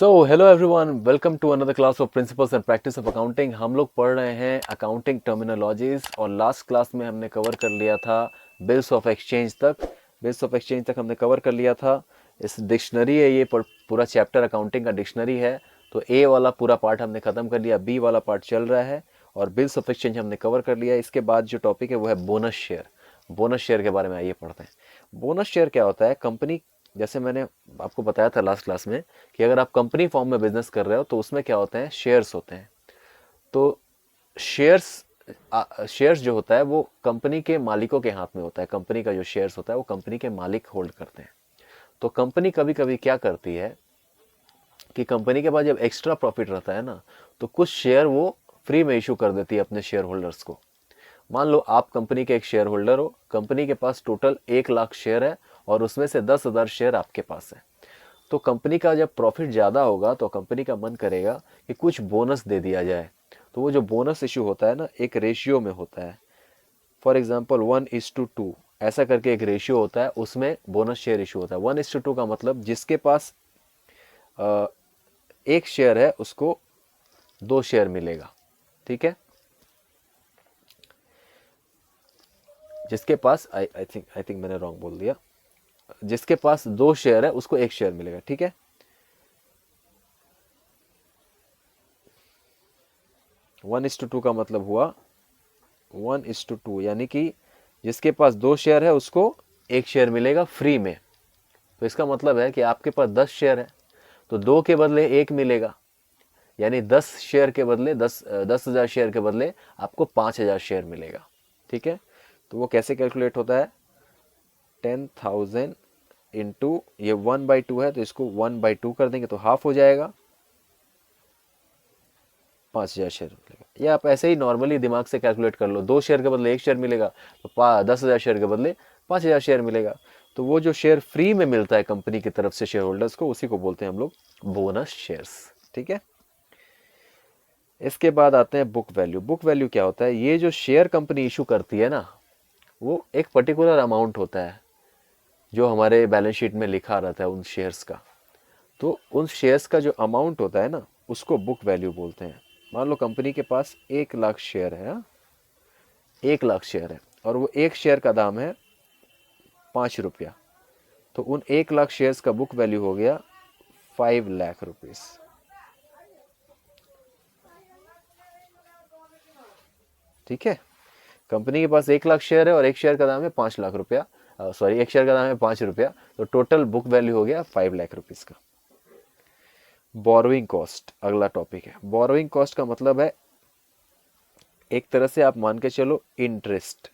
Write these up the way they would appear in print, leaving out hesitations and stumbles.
Hello everyone, welcome to another class of principles and practice of accounting. हम लोग पढ़ रहे हैं अकाउंटिंग टर्मिनोलॉजीज और लास्ट क्लास में हमने कवर कर लिया था बिल्स ऑफ एक्सचेंज तक। बिल्स ऑफ एक्सचेंज तक हमने कवर कर लिया था। इस डिक्शनरी है ये पूरा चैप्टर अकाउंटिंग का डिक्शनरी है। तो ए वाला पूरा पार्ट हमने ख़त्म कर लिया, बी वाला पार्ट चल रहा है और बिल्स ऑफ एक्सचेंज हमने कवर कर लिया। इसके बाद जो टॉपिक है वो है बोनस शेयर। बोनस शेयर के बारे में आइए पढ़ते हैं। बोनस शेयर क्या होता है? कंपनी, जैसे मैंने आपको बताया था लास्ट क्लास में कि अगर आप कंपनी फॉर्म में बिजनेस कर रहे हो तो उसमें क्या होते हैं, शेयर्स होते हैं। तो शेयर्स शेयर्स जो होता है वो कंपनी के मालिकों के हाथ में होता है। कंपनी का जो शेयर्स होता है वो कंपनी के मालिक होल्ड करते हैं। तो कंपनी कभी कभी क्या करती है कि कंपनी के पास जब एक्स्ट्रा प्रॉफिट रहता है ना, तो कुछ शेयर वो फ्री में इशू कर देती है अपने शेयर होल्डर्स को। मान लो आप कंपनी के एक शेयर होल्डर हो, कंपनी के पास टोटल 1 लाख शेयर है और उसमें से 10,000 शेयर आपके पास है। तो कंपनी का जब प्रॉफिट ज़्यादा होगा तो कंपनी का मन करेगा कि कुछ बोनस दे दिया जाए। तो वो जो बोनस इशू होता है ना, एक रेशियो में होता है। फॉर एग्जाम्पल 1:2 ऐसा करके एक रेशियो होता है, उसमें बोनस शेयर इशू होता है। 1:2 का मतलब जिसके पास 1 शेयर है उसको 2 शेयर मिलेगा। ठीक है, जिसके पास आई थिंक मैंने रॉन्ग बोल दिया। जिसके पास 2 शेयर है उसको 1 शेयर मिलेगा। ठीक है, 1:2 का मतलब हुआ 1:2, यानी कि जिसके पास 2 शेयर है उसको 1 शेयर मिलेगा फ्री में। तो इसका मतलब है कि आपके पास 10 शेयर है तो 2 के बदले 1 मिलेगा, यानी 10 शेयर के बदले 10,000 शेयर के बदले आपको 5,000 शेयर मिलेगा। ठीक है, तो वो कैसे कैलकुलेट होता है? 10,000 इंटू ये 1/2 है तो इसको 1/2 कर देंगे तो हाफ हो जाएगा, 5,000 शेयर मिलेगा। या आप ऐसे ही नॉर्मली दिमाग से कैलकुलेट कर लो, 2 शेयर के बदले 1 शेयर मिलेगा तो 10,000 शेयर के बदले 5,000 शेयर मिलेगा। तो वो जो शेयर फ्री में मिलता है कंपनी की तरफ से शेयर होल्डर्स को, उसी को बोलते हैं हम लोग बोनस शेयर्स। ठीक है, इसके बाद आते हैं बुक वैल्यू। बुक वैल्यू क्या होता है? ये जो शेयर कंपनी इशू करती है ना, वो एक पर्टिकुलर अमाउंट होता है जो हमारे बैलेंस शीट में लिखा रहता है उन शेयर्स का। तो उन शेयर्स का जो अमाउंट होता है ना, उसको बुक वैल्यू बोलते हैं। मान लो कंपनी के पास 1 लाख शेयर है, 1 लाख शेयर है और वो 1 शेयर का दाम है 5 रुपया। तो उन 1 लाख शेयर्स का बुक वैल्यू हो गया 5 लाख रुपीज। ठीक है, कंपनी के पास 1 लाख शेयर है और 1 शेयर का दाम है 5 लाख रुपया, सॉरी 1 शेयर का दाम है 5 रुपया। तो टोटल बुक वैल्यू हो गया 5 लाख रुपीज का। बोरोइंग कॉस्ट अगला टॉपिक है। बोरोइंग कॉस्ट का मतलब है, एक तरह से आप मान के चलो, इंटरेस्ट।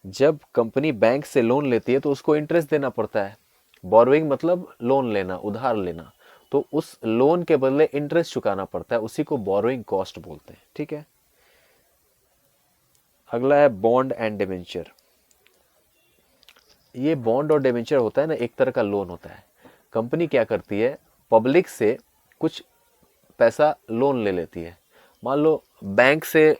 जब कंपनी बैंक से लोन लेती है तो उसको इंटरेस्ट देना पड़ता है। बोरोइंग मतलब लोन लेना, उधार लेना। तो उस लोन के बदले इंटरेस्ट चुकाना पड़ता है, उसी को बोरोइंग कॉस्ट बोलते हैं। ठीक है, अगला है बॉन्ड एंड डिबेंचर। ये बॉन्ड और डिबेंचर होता है ना, एक तरह का लोन होता है। कंपनी क्या करती है, पब्लिक से कुछ पैसा लोन ले लेती है। मान लो बैंक से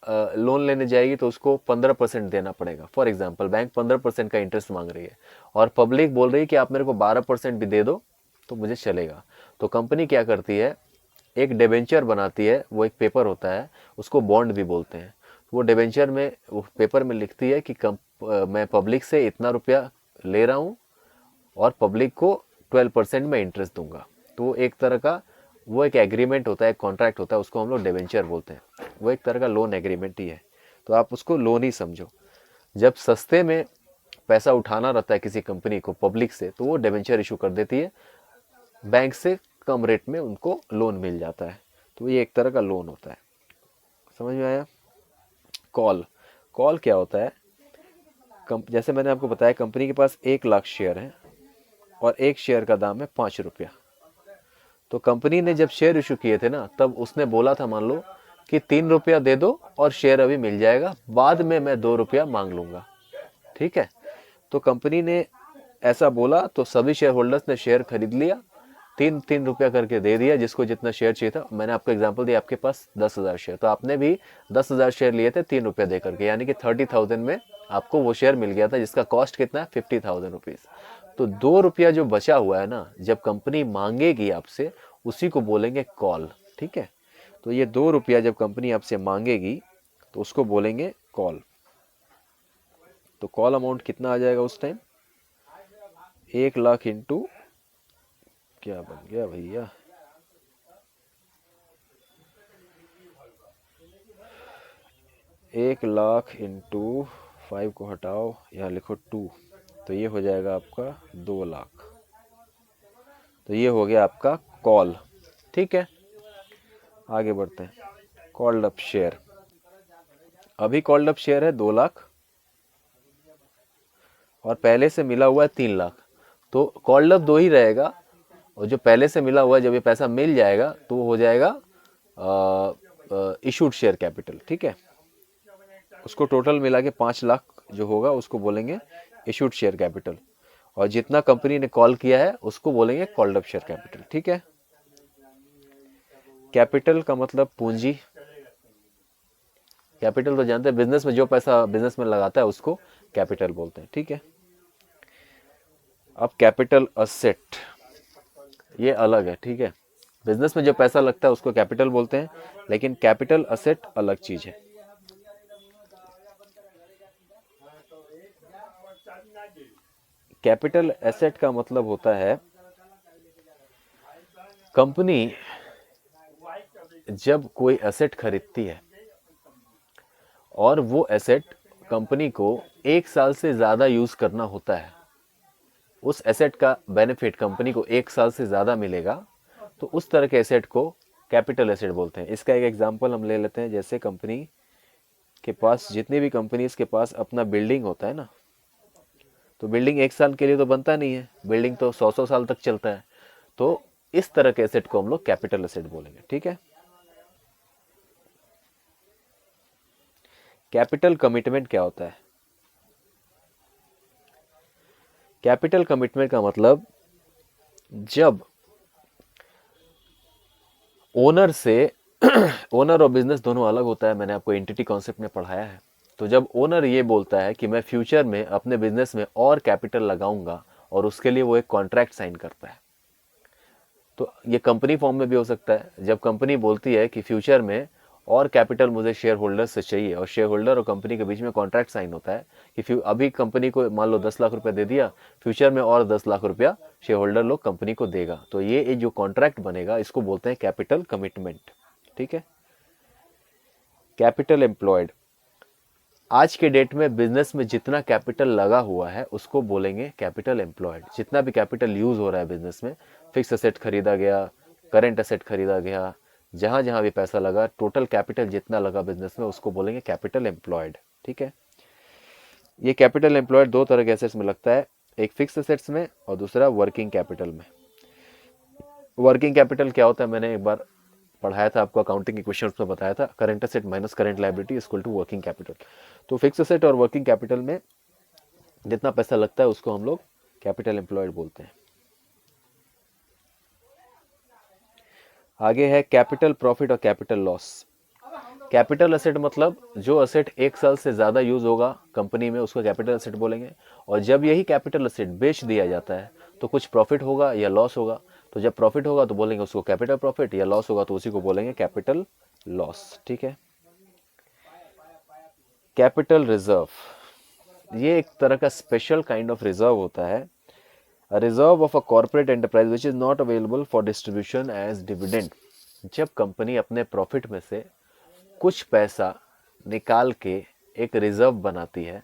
लोन लेने जाएगी तो उसको 15% देना पड़ेगा। फॉर एग्जांपल बैंक 15% का इंटरेस्ट मांग रही है और पब्लिक बोल रही है कि आप मेरे को 12% भी दे दो तो मुझे चलेगा। तो कंपनी क्या करती है, एक डिबेंचर बनाती है। वो एक पेपर होता है, उसको बॉन्ड भी बोलते हैं। वो डिबेंचर में, वो पेपर में लिखती है कि मैं पब्लिक से इतना रुपया ले रहा हूँ और पब्लिक को 12% में इंटरेस्ट दूंगा। तो एक तरह का वो एक एग्रीमेंट होता है, एक कॉन्ट्रैक्ट होता है, उसको हम लोग डिबेंचर बोलते हैं। वो एक तरह का लोन एग्रीमेंट ही है, तो आप उसको लोन ही समझो। जब सस्ते में पैसा उठाना रहता है किसी कंपनी को पब्लिक से, तो वो डिबेंचर इशू कर देती है, बैंक से कम रेट में उनको लोन मिल जाता है। तो ये एक तरह का लोन होता है। समझ में आया? कॉल, कॉल क्या होता है? जैसे मैंने आपको बताया, कंपनी के पास 1 लाख शेयर है और 1 शेयर का दाम है 5 रुपया। तो कंपनी ने जब शेयर इशू किए थे ना, तब उसने बोला था, मान लो कि 3 रुपया दे दो और शेयर अभी मिल जाएगा, बाद में मैं 2 रुपया मांग लूंगा। ठीक है, तो कंपनी ने ऐसा बोला तो सभी शेयर होल्डर्स ने शेयर खरीद लिया, 3-3 रुपया करके दे दिया जिसको जितना शेयर चाहिए था। मैंने आपको एग्जांपल दिया, आपके पास 10,000 शेयर, तो आपने भी 10,000 शेयर लिए थे 3 रुपया दे करके, यानी कि 30,000 में आपको वो शेयर मिल गया था जिसका कॉस्ट कितना है, 50,000 रुपीज। तो 2 रुपया जो बचा हुआ है ना, जब कंपनी मांगेगी आपसे, उसी को बोलेंगे कॉल। ठीक है, तो ये 2 रुपया जब कंपनी आपसे मांगेगी तो उसको बोलेंगे कॉल। तो कॉल अमाउंट कितना आ जाएगा उस टाइम? 1 लाख इंटू, क्या बन गया भैया, 1 लाख इंटू 5 को हटाओ, यहाँ लिखो 2, तो ये हो जाएगा आपका 2 लाख। तो ये हो गया आपका कॉल। ठीक है, आगे बढ़ते हैं। कॉल्ड अप शेयर, अभी कॉल्ड अप शेयर है 2 लाख और पहले से मिला हुआ है 3 लाख, तो कॉल्ड अप 2 ही रहेगा, और जो पहले से मिला हुआ है जब ये पैसा मिल जाएगा तो वो हो जाएगा इशूड शेयर कैपिटल। ठीक है, उसको टोटल मिला के 5 लाख जो होगा उसको बोलेंगे इशूड शेयर कैपिटल, और जितना कंपनी ने कॉल किया है उसको बोलेंगे कॉल्ड अप शेयर कैपिटल। ठीक है, कैपिटल का मतलब पूंजी। कैपिटल तो जानते हैं, बिजनेस में जो पैसा बिजनेस में लगाता है उसको कैपिटल बोलते हैं। ठीक है, अब कैपिटल असेट ये अलग है। ठीक है, बिजनेस में जो पैसा लगता है उसको कैपिटल बोलते हैं, लेकिन कैपिटल असेट अलग चीज है। कैपिटल एसेट का मतलब होता है कंपनी जब कोई एसेट खरीदती है और वो एसेट कंपनी को 1 साल से ज़्यादा यूज़ करना होता है, उस एसेट का बेनिफिट कंपनी को 1 साल से ज़्यादा मिलेगा, तो उस तरह के एसेट को कैपिटल एसेट बोलते हैं। इसका एक एग्जांपल हम ले लेते हैं, जैसे कंपनी के पास, जितनी भी कंपनीज के पास अपना बिल्डिंग होता है ना, तो बिल्डिंग 1 साल के लिए तो बनता नहीं है, बिल्डिंग तो 100 साल तक चलता है, तो इस तरह के एसेट को हम लोग कैपिटल एसेट बोलेंगे। ठीक है, कैपिटल कमिटमेंट क्या होता है? कैपिटल कमिटमेंट का मतलब जब ओनर से ओनर और बिजनेस दोनों अलग होता है, मैंने आपको एंटिटी कॉन्सेप्ट में पढ़ाया है। तो जब ओनर ये बोलता है कि मैं फ्यूचर में अपने बिजनेस में और कैपिटल लगाऊंगा, और उसके लिए वो एक कॉन्ट्रैक्ट साइन करता है, तो ये कंपनी फॉर्म में भी हो सकता है। जब कंपनी बोलती है कि फ्यूचर में और कैपिटल मुझे शेयर होल्डर से चाहिए, और शेयर होल्डर और कंपनी के बीच में कॉन्ट्रैक्ट साइन होता है कि अभी कंपनी को मान लो 10 लाख रुपया दे दिया, फ्यूचर में और 10 लाख रुपया शेयर होल्डर लोग कंपनी को देगा, तो ये जो कॉन्ट्रैक्ट बनेगा इसको बोलते हैं कैपिटल कमिटमेंट। ठीक है, कैपिटल एम्प्लॉयड, आज के डेट में बिजनेस में जितना कैपिटल लगा हुआ है उसको बोलेंगे कैपिटल एम्प्लॉयड। जितना भी कैपिटल यूज हो रहा है बिजनेस में, फिक्स एसेट खरीदा गया, करेंट एसेट खरीदा गया, जहां जहां भी पैसा लगा, टोटल कैपिटल जितना लगा बिजनेस में उसको बोलेंगे कैपिटल एम्प्लॉयड। ठीक है, ये कैपिटल एम्प्लॉयड 2 तरह के एसेट्स में लगता है, एक फिक्स एसेट्स में और दूसरा वर्किंग कैपिटल में। वर्किंग कैपिटल क्या होता है, मैंने एक बार पढ़ाया था आपको, अकाउंटिंग के क्वेश्चन में बताया था, current asset minus current liability equal to working capital. तो फिक्स एसेट और वर्किंग कैपिटल में जितना पैसा लगता है उसको हम लोग कैपिटल एम्प्लॉयड बोलते हैं। आगे है कैपिटल प्रॉफिट और कैपिटल लॉस। कैपिटल एसेट मतलब जो एसेट 1 साल से ज्यादा यूज होगा कंपनी में उसको कैपिटल एसेट बोलेंगे, और जब यही कैपिटल एसेट बेच दिया जाता है तो कुछ प्रॉफिट होगा या लॉस होगा, तो जब प्रॉफिट होगा तो बोलेंगे उसको कैपिटल प्रॉफिट, या लॉस होगा तो उसी को बोलेंगे कैपिटल लॉस। ठीक है, कैपिटल रिजर्व, ये एक तरह का स्पेशल काइंड ऑफ रिजर्व होता है, a reserve of a corporate enterprise which is not available for distribution as dividend। जब कंपनी अपने प्रॉफिट में से कुछ पैसा निकाल के एक रिजर्व बनाती है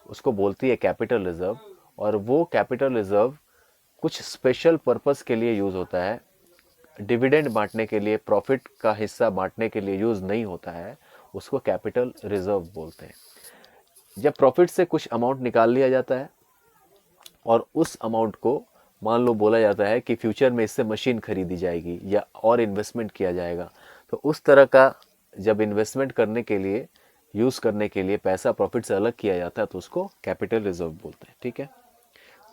उसको बोलती है कैपिटल रिजर्व, और वो कैपिटल रिजर्व कुछ स्पेशल पर्पस के लिए यूज होता है, डिविडेंड बांटने के लिए, प्रॉफिट का हिस्सा बांटने के लिए यूज नहीं होता है, उसको कैपिटल रिजर्व बोलते हैं। जब प्रॉफिट से कुछ अमाउंट निकाल लिया जाता है और उस अमाउंट को मान लो बोला जाता है कि फ्यूचर में इससे मशीन खरीदी जाएगी या और इन्वेस्टमेंट किया जाएगा, तो उस तरह का जब इन्वेस्टमेंट करने के लिए, यूज करने के लिए पैसा प्रॉफिट से अलग किया जाता है तो उसको कैपिटल रिजर्व बोलते हैं। ठीक है,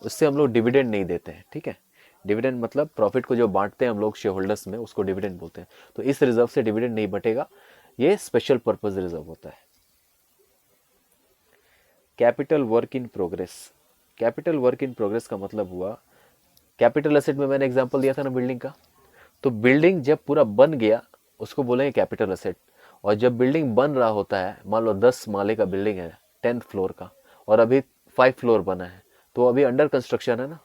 उससे हम लोग डिविडेंड नहीं देते हैं। ठीक है, डिविडेंड मतलब प्रॉफिट को जो बांटते हैं हम लोग शेयर होल्डर्स में उसको डिविडेंड बोलते हैं, तो इस रिजर्व से डिविडेंड नहीं बटेगा, ये स्पेशल पर्पज रिजर्व होता है। Capital work in progress, capital work in progress का मतलब हुआ, कैपिटल एसेट में मैंने एग्जांपल दिया था ना बिल्डिंग का, तो बिल्डिंग जब पूरा बन गया उसको बोलेंगे कैपिटल एसेट। और जब बिल्डिंग बन रहा होता है, मान लो 10 माले का बिल्डिंग है, 10th फ्लोर का, और अभी 5 फ्लोर बना है, तो अभी अंडर कंस्ट्रक्शन है ना,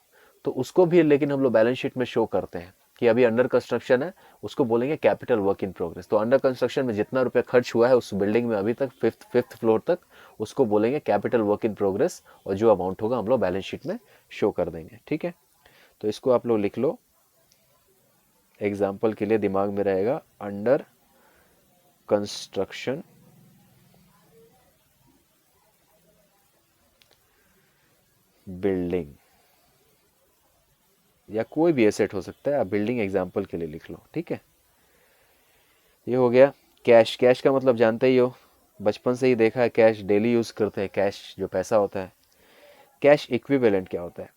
तो उसको भी लेकिन हम लोग बैलेंस शीट में शो करते हैं कि अभी अंडर कंस्ट्रक्शन है, उसको बोलेंगे कैपिटल वर्क इन प्रोग्रेस। तो अंडर कंस्ट्रक्शन में जितना रुपया खर्च हुआ है उस बिल्डिंग में अभी तक फिफ्थ फ्लोर तक, उसको बोलेंगे कैपिटल वर्क इन प्रोग्रेस, और जो अमाउंट होगा हम लोग बैलेंस शीट में शो कर देंगे। ठीक है, तो इसको आप लोग लिख लो, एग्जाम्पल के लिए दिमाग में रहेगा, अंडर कंस्ट्रक्शन बिल्डिंग, या कोई भी एसेट हो सकता है, आप बिल्डिंग एग्जाम्पल के लिए लिख लो। ठीक है, ये हो गया। कैश, कैश का मतलब जानते ही हो, बचपन से ही देखा है, कैश डेली यूज करते हैं, कैश जो पैसा होता है। कैश इक्विवेलेंट क्या होता है,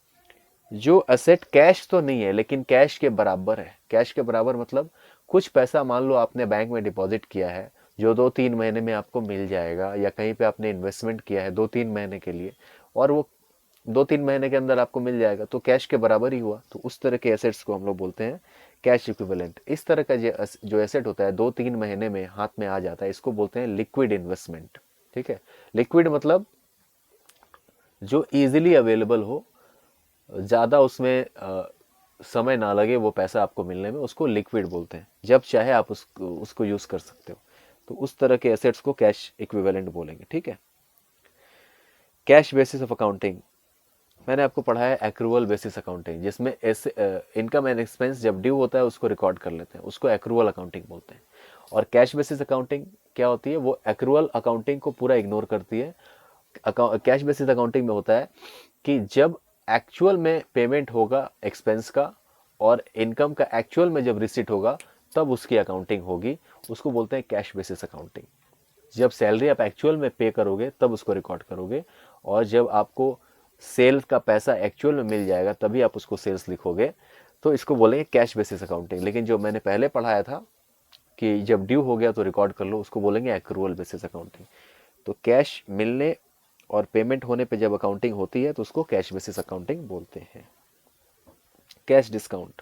जो असेट कैश तो नहीं है लेकिन कैश के बराबर है। कैश के बराबर मतलब कुछ पैसा मान लो आपने बैंक में डिपॉजिट किया है, जो 2-3 महीने में आपको मिल जाएगा, या कहीं पे आपने इन्वेस्टमेंट किया है 2-3 महीने के लिए, और वो 2-3 महीने के अंदर आपको मिल जाएगा, तो कैश के बराबर ही हुआ। तो उस तरह के एसेट्स को हम लोग बोलते हैं कैश इक्विवेलेंट। इस तरह का जो एसेट होता है 2-3 महीने में हाथ में आ जाता है, इसको बोलते हैं लिक्विड इन्वेस्टमेंट। ठीक है, लिक्विड मतलब जो इजीली अवेलेबल हो, ज़्यादा उसमें समय ना लगे वो पैसा आपको मिलने में, उसको लिक्विड बोलते हैं। जब चाहे आप उसको यूज़ कर सकते हो, तो उस तरह के एसेट्स को कैश इक्विवेलेंट बोलेंगे। ठीक है, कैश बेसिस ऑफ अकाउंटिंग मैंने आपको पढ़ाया एक्रूअल बेसिस अकाउंटिंग, जिसमें ऐसे इनकम एंड एक्सपेंस जब ड्यू होता है उसको रिकॉर्ड कर लेते हैं, उसको एक्रूअल अकाउंटिंग बोलते हैं। और कैश बेसिस अकाउंटिंग क्या होती है, वो एक्रूअल अकाउंटिंग को पूरा इग्नोर करती है। कैश बेसिस अकाउंटिंग में होता है कि जब एक्चुअल में पेमेंट होगा एक्सपेंस का, और इनकम का एक्चुअल में जब रिसीट होगा, तब उसकी अकाउंटिंग होगी, उसको बोलते हैं कैश बेसिस अकाउंटिंग। जब सैलरी आप एक्चुअल में पे करोगे तब उसको रिकॉर्ड करोगे, और जब आपको सेल्स का पैसा एक्चुअल में मिल जाएगा तभी आप उसको सेल्स लिखोगे, तो इसको बोलेंगे कैश बेसिस अकाउंटिंग। लेकिन जो मैंने पहले पढ़ाया था कि जब ड्यू हो गया तो रिकॉर्ड कर लो, उसको बोलेंगे एक्रूअल बेसिस अकाउंटिंग। तो कैश मिलने और पेमेंट होने पे जब अकाउंटिंग होती है तो उसको कैश बेसिस अकाउंटिंग बोलते हैं। कैश डिस्काउंट,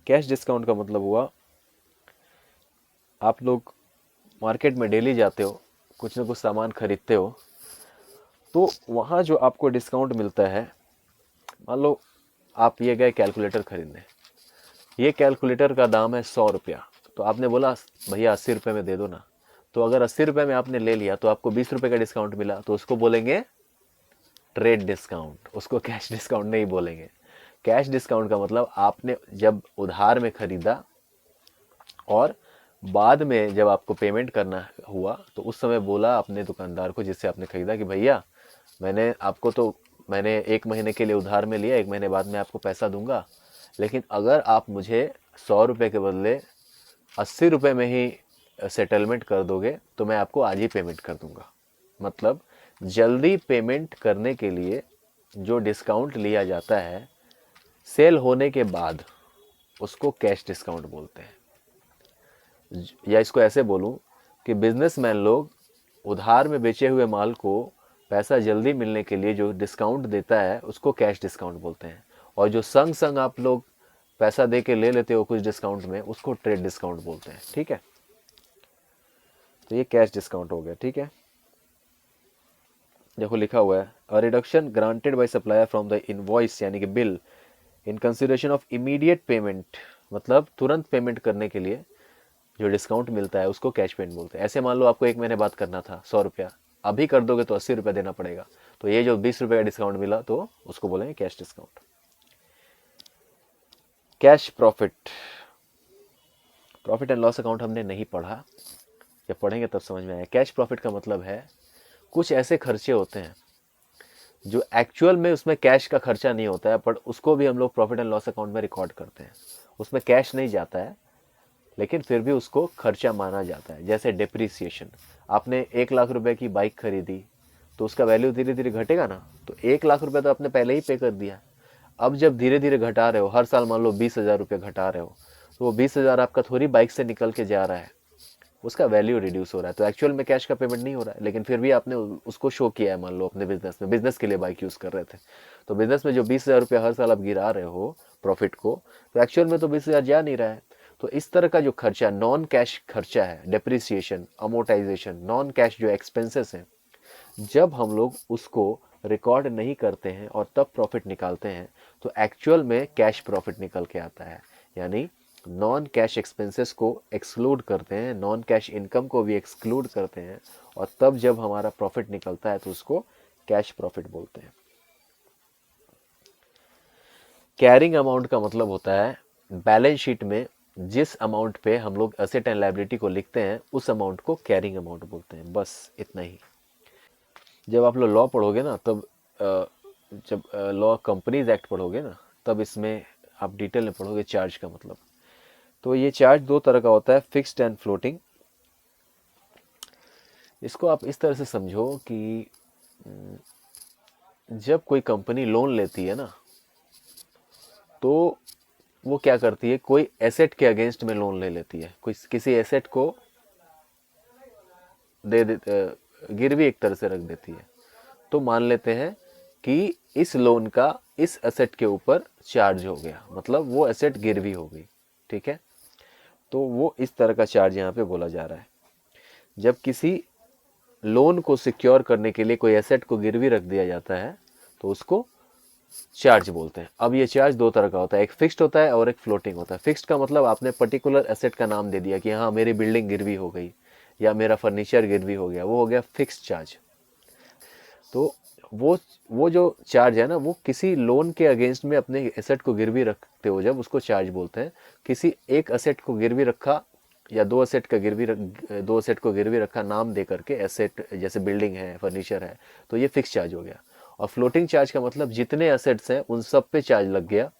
कैश डिस्काउंट का मतलब हुआ, आप लोग मार्केट में डेली जाते हो, कुछ ना कुछ सामान खरीदते हो, तो वहाँ जो आपको डिस्काउंट मिलता है, मान लो आप ये गए कैलकुलेटर खरीदने, ये कैलकुलेटर का दाम है 100 रुपया, तो आपने बोला भैया 80 रुपये में दे दो ना, तो अगर 80 रुपये में आपने ले लिया तो आपको 20 रुपये का डिस्काउंट मिला, तो उसको बोलेंगे ट्रेड डिस्काउंट, उसको कैश डिस्काउंट नहीं बोलेंगे। कैश डिस्काउंट का मतलब आपने जब उधार में खरीदा और बाद में जब आपको पेमेंट करना हुआ, तो उस समय बोला अपने दुकानदार को जिससे आपने खरीदा कि भैया मैंने 1 महीने के लिए उधार में लिया, 1 महीने बाद में आपको पैसा दूंगा, लेकिन अगर आप मुझे 100 रुपये के बदले 80 रुपये में ही सेटलमेंट कर दोगे तो मैं आपको आज ही पेमेंट कर दूंगा। मतलब जल्दी पेमेंट करने के लिए जो डिस्काउंट लिया जाता है सेल होने के बाद, उसको कैश डिस्काउंट बोलते हैं। या इसको ऐसे बोलूं कि बिजनेसमैन लोग उधार में बेचे हुए माल को पैसा जल्दी मिलने के लिए जो डिस्काउंट देता है उसको कैश डिस्काउंट बोलते हैं, और जो संग संग आप लोग पैसा दे के ले लेते हो कुछ डिस्काउंट में, उसको ट्रेड डिस्काउंट बोलते हैं। ठीक है, तो ये कैश डिस्काउंट हो गया। ठीक है, देखो लिखा हुआ है, a reduction granted by supplier from the invoice यानी कि bill in consideration of immediate payment, मतलब तुरंत पेमेंट करने के लिए जो डिस्काउंट मिलता है उसको कैश पेमेंट बोलते हैं। ऐसे मान लो आपको 1 महीने बाद करना था 100 रुपया, अभी कर दोगे तो 80 रुपया देना पड़ेगा, तो ये जो 20 रुपये का डिस्काउंट मिला तो उसको बोलेंगे cash discount. Cash profit, profit and loss account हमने नहीं पढ़ा, जब पढ़ेंगे तब समझ में आएगा। कैश प्रॉफिट का मतलब है कुछ ऐसे खर्चे होते हैं जो एक्चुअल में उसमें कैश का खर्चा नहीं होता है, पर उसको भी हम लोग प्रॉफिट एंड लॉस अकाउंट में रिकॉर्ड करते हैं। उसमें कैश नहीं जाता है लेकिन फिर भी उसको खर्चा माना जाता है। जैसे डिप्रिसिएशन, आपने 1 लाख रुपए की बाइक खरीदी तो उसका वैल्यू धीरे धीरे घटेगा ना, तो 1 लाख रुपए तो आपने पहले ही पे कर दिया। अब जब धीरे धीरे घटा रहे हो, हर साल मान लो 20,000 रुपये घटा रहे हो, तो वो 20,000 आपका थोड़ी बाइक से निकल के जा रहा है, उसका वैल्यू रिड्यूस हो रहा है। तो एक्चुअल में कैश का पेमेंट नहीं हो रहा है, लेकिन फिर भी आपने उसको शो किया है, मान लो अपने बिजनेस में, बिजनेस के लिए बाइक यूज़ कर रहे थे, तो बिजनेस में जो 20,000 रुपया हर साल आप गिरा रहे हो प्रॉफिट को, तो एक्चुअल में तो 20,000 जा नहीं रहा है। तो इस तरह का जो खर्चा नॉन कैश खर्चा है, डेप्रिसिएशन, अमोर्टाइजेशन, नॉन कैश जो एक्सपेंसेस हैं, जब हम लोग उसको रिकॉर्ड नहीं करते हैं और तब प्रॉफिट निकालते हैं, तो एक्चुअल में कैश प्रॉफिट निकल के आता है। यानी नॉन कैश एक्सपेंसेस को एक्सक्लूड करते हैं, नॉन कैश इनकम को भी एक्सक्लूड करते हैं, और तब जब हमारा प्रॉफिट निकलता है तो उसको कैश प्रॉफिट बोलते हैं। कैरिंग अमाउंट का मतलब होता है बैलेंस शीट में जिस अमाउंट पे हम लोग एसेट एंड लायबिलिटी को लिखते हैं, उस अमाउंट को कैरिंग अमाउंट बोलते हैं। बस इतना ही। जब आप लोग लॉ पढ़ोगे ना, तब जब लॉ कंपनीज एक्ट पढ़ोगे ना, तब इसमें आप डिटेल में पढ़ोगे चार्ज का मतलब। तो ये चार्ज दो तरह का होता है, फिक्स्ड एंड फ्लोटिंग। इसको आप इस तरह से समझो कि जब कोई कंपनी लोन लेती है ना, तो वो क्या करती है, कोई एसेट के अगेंस्ट में लोन ले लेती है, कोई किसी एसेट को गिरवी एक तरह से रख देती है। तो मान लेते हैं कि इस लोन का इस एसेट के ऊपर चार्ज हो गया, मतलब वो एसेट गिरवी हो गई, ठीक है। तो वो इस तरह का चार्ज यहाँ पे बोला जा रहा है। जब किसी लोन को सिक्योर करने के लिए कोई एसेट को गिरवी रख दिया जाता है, तो उसको चार्ज बोलते हैं। अब ये चार्ज दो तरह का होता है, एक फिक्स्ड होता है और एक फ्लोटिंग होता है। फिक्स्ड का मतलब आपने पर्टिकुलर एसेट का नाम दे दिया कि हाँ मेरी बिल्डिंग गिरवी हो गई या मेरा फर्नीचर गिरवी हो गया, वो हो गया फिक्स्ड चार्ज। तो वो जो चार्ज है ना, वो किसी लोन के अगेंस्ट में अपने एसेट को गिरवी रखते हो जब, उसको चार्ज बोलते हैं। किसी एक एसेट को गिरवी रखा या दो एसेट को गिरवी रखा नाम दे करके, एसेट जैसे बिल्डिंग है, फर्नीचर है, तो ये फिक्स चार्ज हो गया। और फ्लोटिंग चार्ज का मतलब जितने एसेट्स हैं उन सब पे चार्ज लग गया,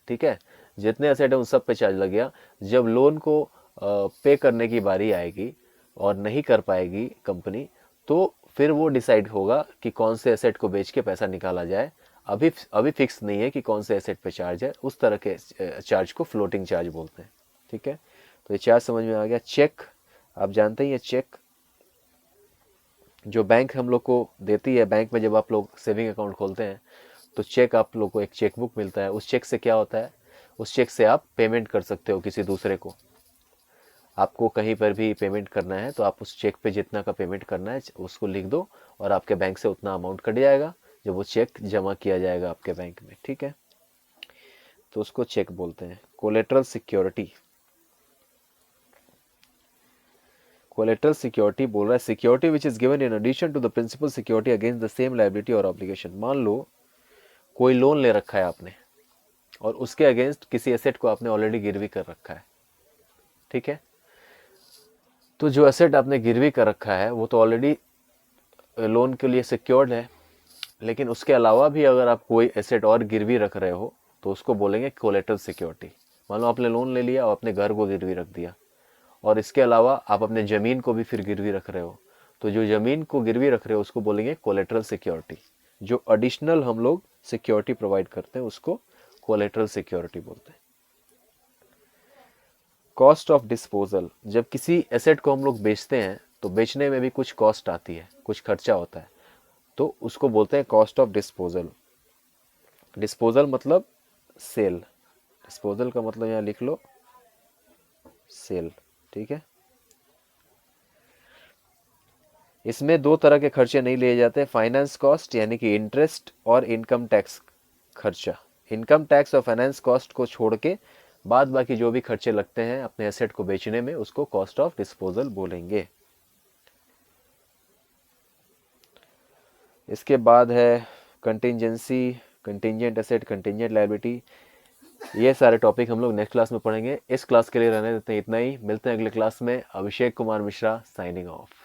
ठीक है। जितने एसेट है उन सब पे चार्ज लग गया। जब लोन को पे करने की बारी आएगी और नहीं कर पाएगी कंपनी, तो फिर वो डिसाइड होगा कि कौन से एसेट को बेच के पैसा निकाला जाए। अभी फिक्स नहीं है कि कौन से एसेट पे चार्ज है। उस तरह के चार्ज को फ्लोटिंग चार्ज बोलते हैं, ठीक है। तो ये चार्ज समझ में आ गया। चेक, आप जानते ही हैं, चेक जो बैंक हम लोग को देती है, बैंक में जब आप लोग सेविंग अकाउंट खोलते हैं तो चेक, आप लोग को एक चेक बुक मिलता है। उस चेक से क्या होता है, उस चेक से आप पेमेंट कर सकते हो किसी दूसरे को। आपको कहीं पर भी पेमेंट करना है तो आप उस चेक पे जितना का पेमेंट करना है उसको लिख दो, और आपके बैंक से उतना अमाउंट कट जाएगा जब वो चेक जमा किया जाएगा आपके बैंक में, ठीक है। तो उसको चेक बोलते हैं। कोलेटरल सिक्योरिटी, कोलेटरल सिक्योरिटी बोल रहा है security which is given in addition to the principal security against the same liability और ऑब्लिगेशन। मान लो कोई लोन ले रखा है आपने और उसके अगेंस्ट किसी एसेट को आपने ऑलरेडी गिरवी कर रखा है, ठीक है। तो जो एसेट आपने गिरवी कर रखा है वो तो ऑलरेडी लोन के लिए सिक्योर्ड है, लेकिन उसके अलावा भी अगर आप कोई एसेट और गिरवी रख रहे हो तो उसको बोलेंगे कोलेटरल सिक्योरिटी। मान लो आपने लोन ले लिया और अपने घर को गिरवी रख दिया, और इसके अलावा आप अपने ज़मीन को भी फिर गिरवी रख रहे हो, तो जो ज़मीन को गिरवी रख रहे हो उसको बोलेंगे कोलेटरल सिक्योरिटी। जो एडिशनल हम लोग सिक्योरिटी प्रोवाइड करते हैं उसको कोलेटरल सिक्योरिटी बोलते हैं। कॉस्ट ऑफ डिस्पोजल, जब किसी एसेट को हम लोग बेचते हैं तो बेचने में भी कुछ कॉस्ट आती है, कुछ खर्चा होता है, तो उसको बोलते हैं कॉस्ट ऑफ डिस्पोजल। डिस्पोजल मतलब सेल, डिस्पोजल का मतलब यहाँ लिख लो सेल, ठीक है। इसमें दो तरह के खर्चे नहीं लिए जाते, फाइनेंस कॉस्ट यानी कि इंटरेस्ट, और इनकम टैक्स खर्चा। इनकम टैक्स और फाइनेंस कॉस्ट को छोड़ के बाद बाकी जो भी खर्चे लगते हैं अपने एसेट को बेचने में, उसको कॉस्ट ऑफ डिस्पोजल बोलेंगे। इसके बाद है contingency, contingent asset, contingent liability. ये सारे टॉपिक हम लोग नेक्स्ट क्लास में पढ़ेंगे। इस क्लास के लिए रहने देते हैं इतना ही। मिलते हैं अगले क्लास में। Abhishek Kumar Mishra signing off.